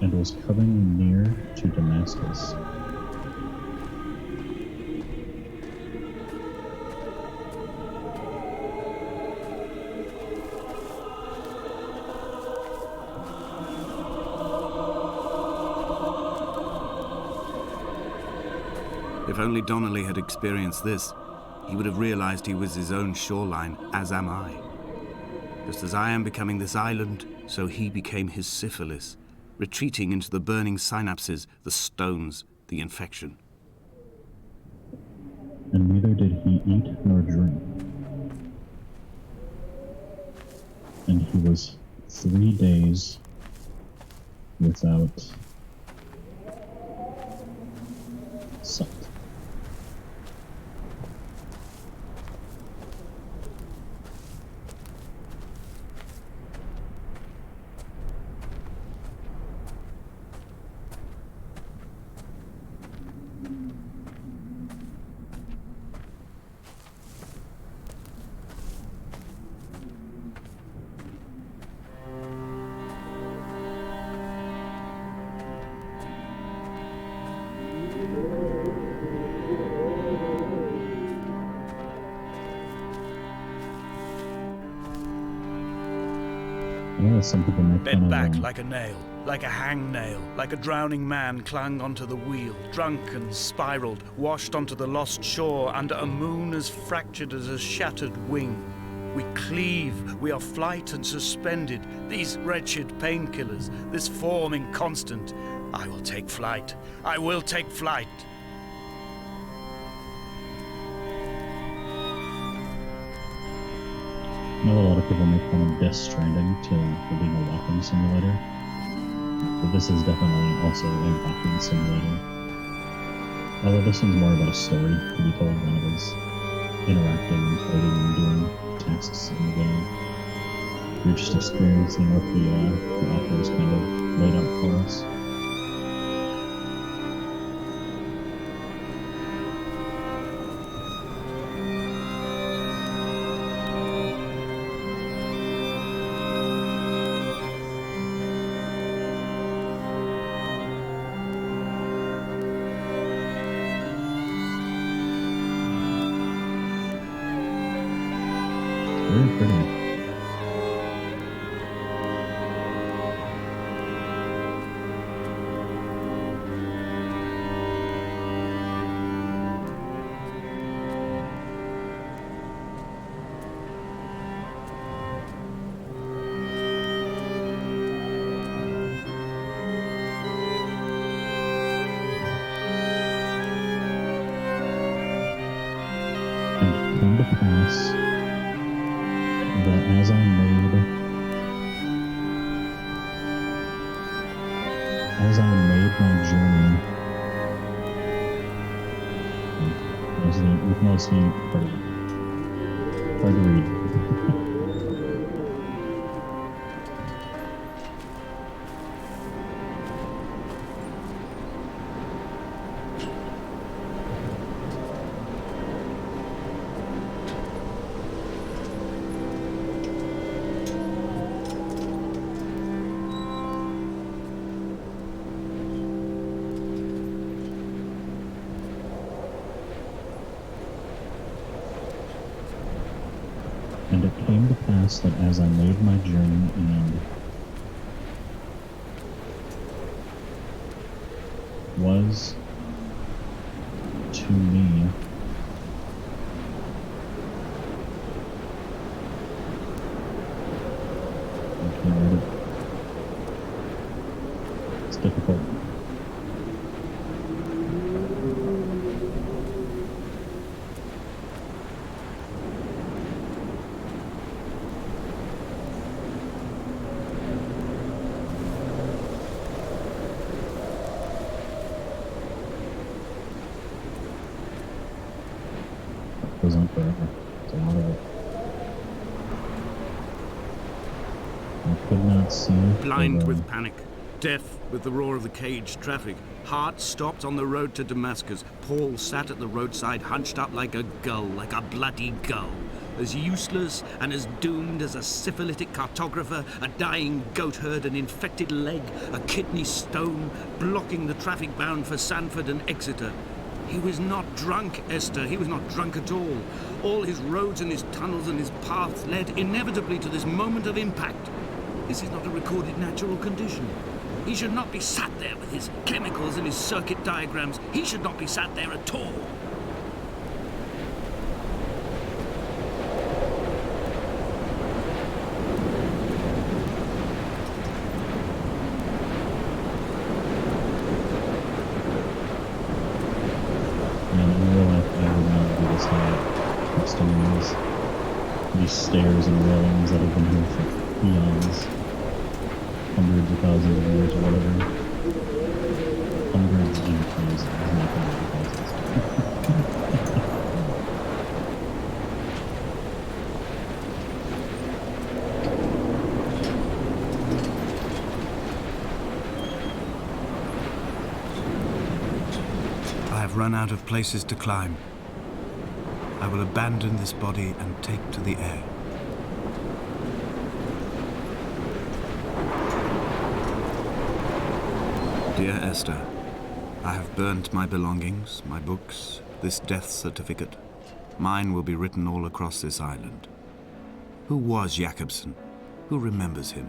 and was coming near to Damascus, If only Donnelly had experienced this, he would have realized he was his own shoreline, as am I. Just as I am becoming this island, so he became his syphilis, retreating into the burning synapses, the stones, the infection. And neither did he eat nor drink. And he was 3 days without sight. I know some people make fun Bent of back like a nail, like a hangnail, like a drowning man clung onto the wheel, drunk and spiraled, washed onto the lost shore under a moon as fractured as a shattered wing. We cleave, we are flight and suspended, these wretched painkillers, this form inconstant. I will take flight, I will take flight. I know a lot of people make fun of Death Stranding for being a walking simulator, but this is definitely also a walking simulator. Although this one's more about a story to be told than it is interacting and coding and doing tasks in the game. You're just experiencing what the authors kind of laid out for us. Very pretty. And it came to pass that as I made my journey, you can all see hard to read. And it came to pass that as I made my journey and was to me I can't read it. It's difficult. Goes on forever. It's a lot of it. I could not see. Blind with panic, deaf with the roar of the caged traffic, heart stopped on the road to Damascus, Paul sat at the roadside hunched up like a gull, like a bloody gull. As useless and as doomed as a syphilitic cartographer, a dying goat herd, an infected leg, a kidney stone, blocking the traffic bound for Sanford and Exeter. He was not drunk, Esther. He was not drunk at all. All his roads and his tunnels and his paths led inevitably to this moment of impact. This is not a recorded natural condition. He should not be sat there with his chemicals and his circuit diagrams. He should not be sat there at all. In real life, I would not do this to customers. These stairs and railings that have been here for eons. Hundreds of thousands of years or whatever. Hundreds and thousands, not hundreds of thousands. I have run out of places to climb. I will abandon this body and take to the air. Dear Esther, I have burnt my belongings, my books, this death certificate. Mine will be written all across this island. Who was Jakobsen? Who remembers him?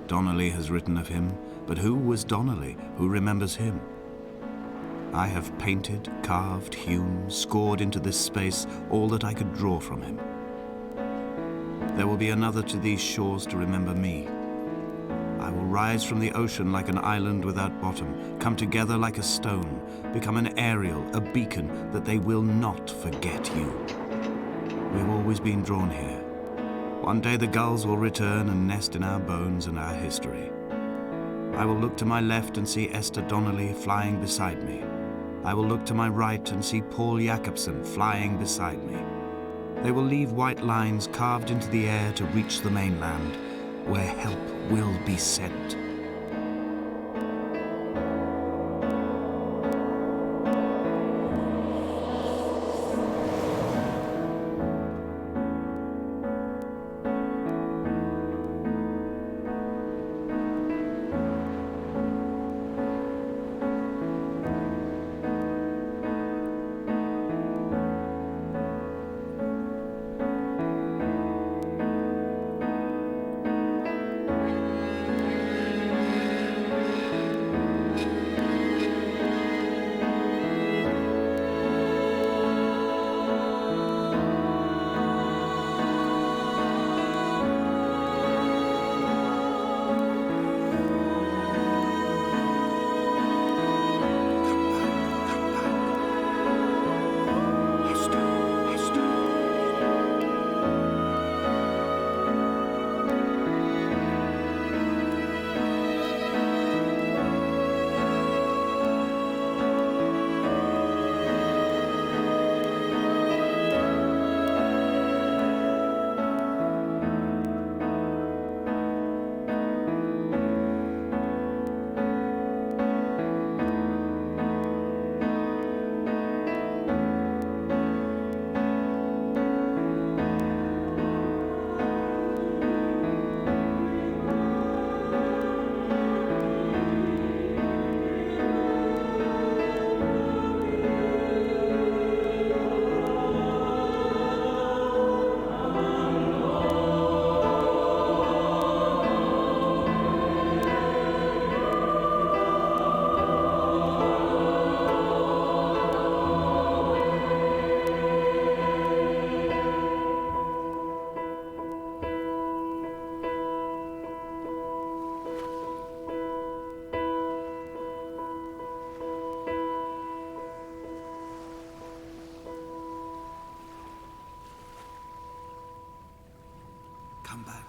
Donnelly has written of him, but who was Donnelly? Who remembers him? I have painted, carved, hewn, scored into this space all that I could draw from him. There will be another to these shores to remember me. I will rise from the ocean like an island without bottom, come together like a stone, become an aerial, a beacon that they will not forget you. We have always been drawn here. One day the gulls will return and nest in our bones and our history. I will look to my left and see Esther Donnelly flying beside me. I will look to my right and see Paul Jakobsen flying beside me. They will leave white lines carved into the air to reach the mainland, where help will be sent. Come back.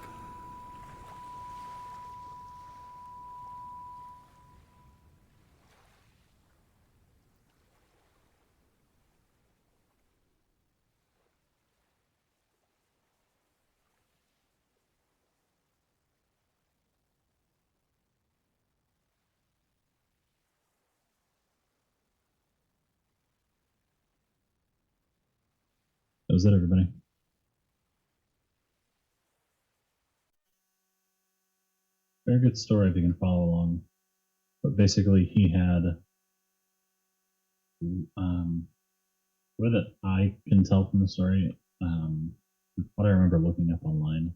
That was it, everybody. Very good story if you can follow along. But basically, he had, what I can tell from the story, what I remember looking up online,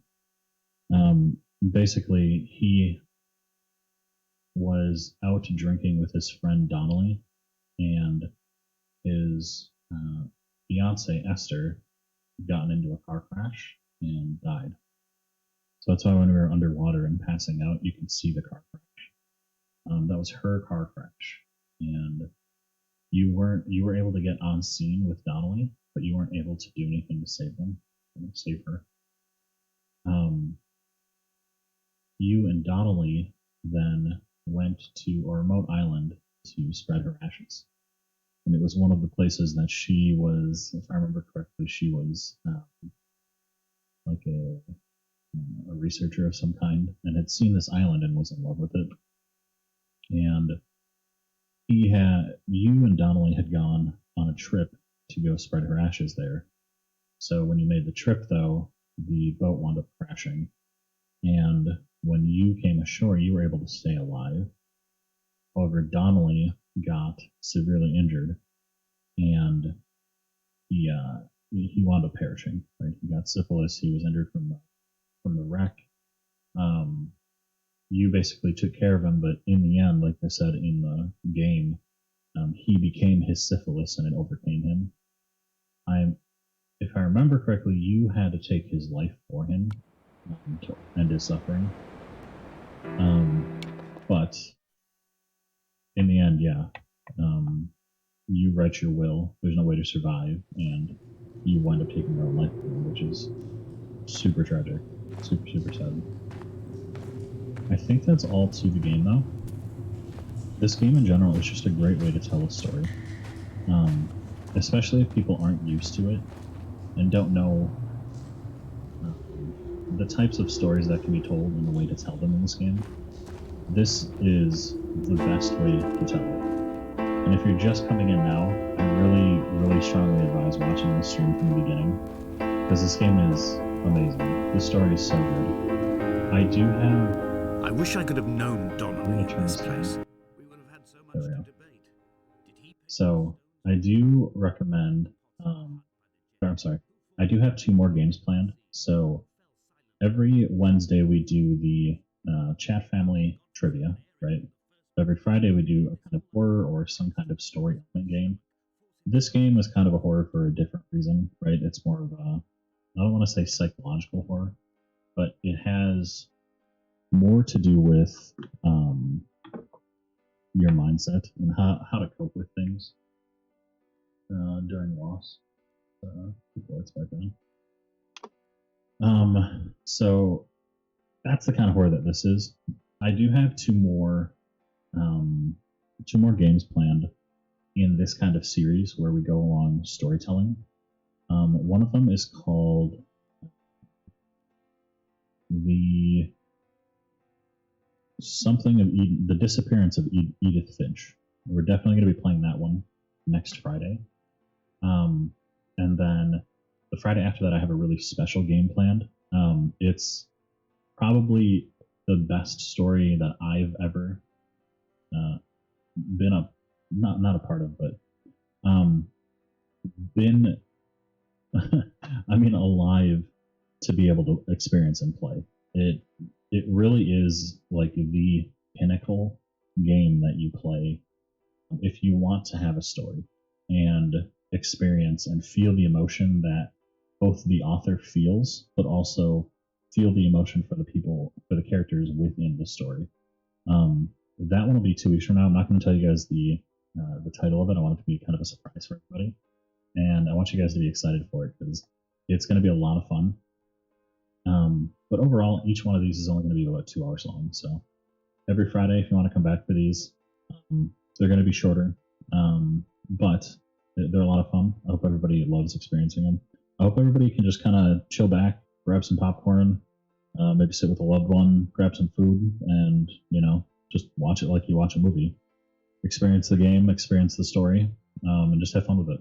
basically he was out drinking with his friend Donnelly, and his fiance Esther had gotten into a car crash and died. So that's why when we were underwater and passing out, you can see the car crash. That was her car crash, and you were able to get on scene with Donnelly, but you weren't able to do anything to save save her. You and Donnelly then went to a remote island to spread her ashes, and it was one of the places that she was, if I remember correctly, she was like a researcher of some kind, and had seen this island and was in love with it. And you and Donnelly had gone on a trip to go spread her ashes there. So when you made the trip, though, the boat wound up crashing, and when you came ashore, you were able to stay alive. However, Donnelly got severely injured, and he wound up perishing. Right, he got syphilis. He was injured from the wreck. You basically took care of him, but in the end, like I said in the game, he became his syphilis and it overcame him. If I remember correctly, you had to take his life for him to end his suffering. But in the end, yeah, you write your will. There's no way to survive, and you wind up taking your own life, which is super tragic, super sad. I think that's all to the game, though. This game in general is just a great way to tell a story, especially if people aren't used to it and don't know the types of stories that can be told and the way to tell them in this game. This is the best way to tell it. And if you're just coming in now, I really strongly advise watching this stream from the beginning, because this game is amazing. The story is so good. I wish I could have known Donnelly in this place. We would have had so much to debate. So I do recommend. I'm sorry. I do have 2 more games planned. So every Wednesday we do the chat family trivia, right? Every Friday we do a kind of horror or some kind of story element game. This game is kind of a horror for a different reason, right? It's more of a, I don't want to say psychological horror, but it has more to do with your mindset and how to cope with things during loss. Before it's back on. So that's the kind of horror that this is. I do have 2 more games planned in this kind of series where we go along storytelling. One of them is called the Disappearance of Edith Finch. We're definitely going to be playing that one next Friday. And then the Friday after that, I have a really special game planned. It's probably the best story that I've ever been not a part of, but been alive to be able to experience and play. It really is like the pinnacle game that you play if you want to have a story and experience and feel the emotion that both the author feels, but also feel the emotion for the characters within the story. That one will be 2 weeks from now. I'm not going to tell you guys the title of it. I want it to be kind of a surprise for everybody, and I want you guys to be excited for it because it's going to be a lot of fun. But overall, each one of these is only going to be about 2 hours long. So every Friday, if you want to come back for these, they're going to be shorter, but they're a lot of fun. I hope everybody loves experiencing them. I hope everybody can just kind of chill back, grab some popcorn, maybe sit with a loved one, grab some food, and just watch it like you watch a movie. Experience the game, experience the story, and just have fun with it.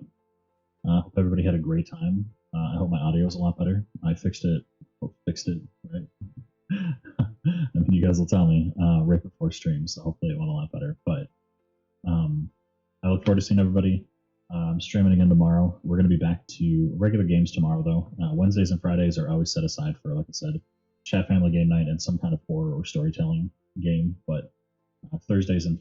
I hope everybody had a great time. I hope my audio is a lot better. I fixed it, right? I mean, you guys will tell me right before stream, so hopefully it went a lot better. But I look forward to seeing everybody. I'm streaming again tomorrow. We're going to be back to regular games tomorrow, though. Wednesdays and Fridays are always set aside for, like I said, chat family game night and some kind of horror or storytelling game. But Thursdays and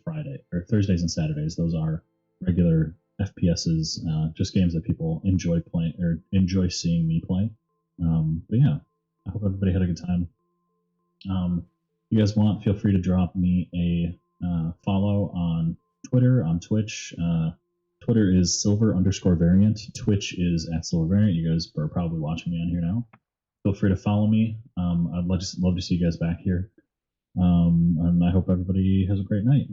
Saturdays. Those are regular FPSs, just games that people enjoy playing or enjoy seeing me play. But yeah, I hope everybody had a good time. If you guys want, feel free to drop me a follow on Twitter, on Twitch. Twitter is silver_variant. Twitch is @silvervariant. You guys are probably watching me on here now. Feel free to follow me. I'd love to see you guys back here. And I hope everybody has a great night.